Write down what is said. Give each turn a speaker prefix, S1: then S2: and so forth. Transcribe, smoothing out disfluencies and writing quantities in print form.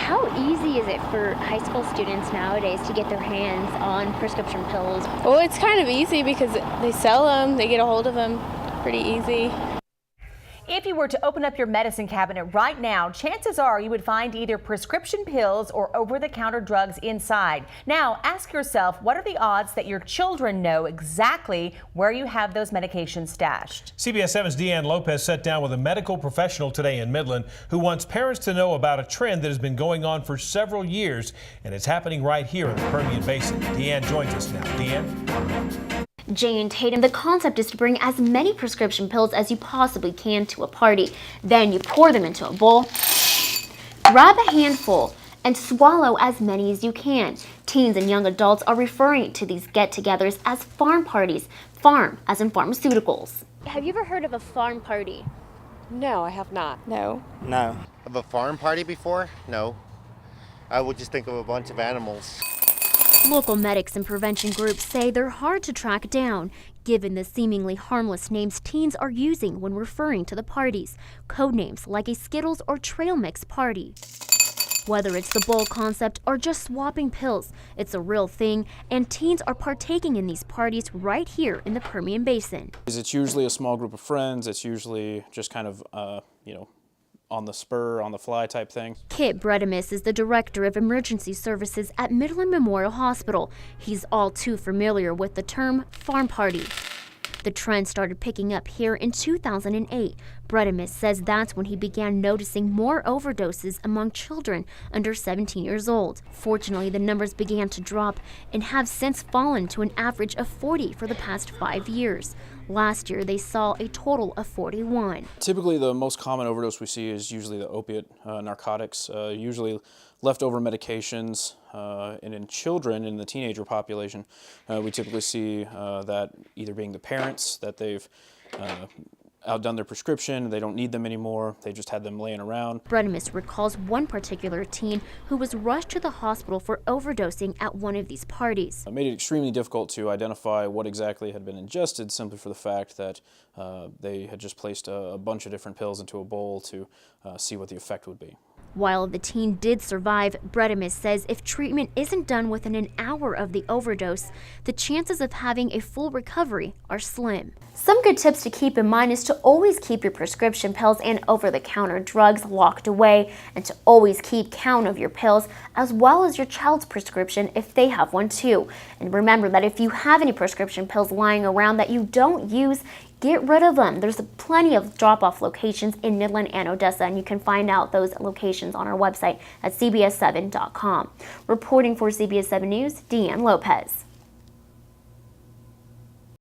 S1: How easy is it for high school students nowadays to get their hands on prescription pills?
S2: Well, it's kind of easy because they sell them, they get a hold of them pretty easy.
S3: If you were to open up your medicine cabinet right now, chances are you would find either prescription pills or over-the-counter drugs inside. Now, ask yourself, what are the odds that your children know exactly where you have those medications stashed?
S4: CBS 7's Deanne Lopez sat down with a medical professional today in Midland who wants parents to know about a trend that has been going on for several years, and it's happening right here in the Permian Basin. Deanne joins us now. Deanne?
S1: Jay and Tatum, the concept is to bring as many prescription pills as you possibly can to a party. Then you pour them into a bowl, grab a handful, and swallow as many as you can. Teens and young adults are referring to these get-togethers as Pharm parties. Pharm, as in pharmaceuticals. Have you ever heard of a Pharm party?
S5: No, I have not.
S2: No.
S6: No. Of a farm party before? No. I would just think of a bunch of animals.
S1: Local medics and prevention groups say they're hard to track down, given the seemingly harmless names teens are using when referring to the parties, code names like a Skittles or trail mix party. Whether it's the bowl concept or just swapping pills, it's a real thing, and teens are partaking in these parties right here in the Permian Basin.
S7: It's usually a small group of friends. It's usually just kind of, on the spur, on the fly type thing. Kit
S1: Bredimus is the director of emergency services at Midland Memorial Hospital. He's all too familiar with the term Pharm party. The trend started picking up here in 2008. Bredimus says that's when he began noticing more overdoses among children under 17 years old. Fortunately, the numbers began to drop and have since fallen to an average of 40 for the past 5 years. Last year, they saw a total of 41.
S7: Typically, the most common overdose we see is usually the opiate narcotics, usually leftover medications, and in children, in the teenager population, we typically see that either being the parents, that they've outdone their prescription, they don't need them anymore, they just had them laying around.
S1: Bredimus recalls one particular teen who was rushed to the hospital for overdosing at one of these parties.
S7: It made it extremely difficult to identify what exactly had been ingested, simply for the fact that they had just placed a bunch of different pills into a bowl to see what the effect would be.
S1: While the teen did survive, Bredimus says if treatment isn't done within an hour of the overdose, the chances of having a full recovery are slim. Some good tips to keep in mind is to always keep your prescription pills and over-the-counter drugs locked away, and to always keep count of your pills as well as your child's prescription if they have one too. And remember that if you have any prescription pills lying around that you don't use, get rid of them. There's plenty of drop-off locations in Midland and Odessa, and you can find out those locations on our website at cbs7.com. Reporting for CBS 7 News, Deanne Lopez.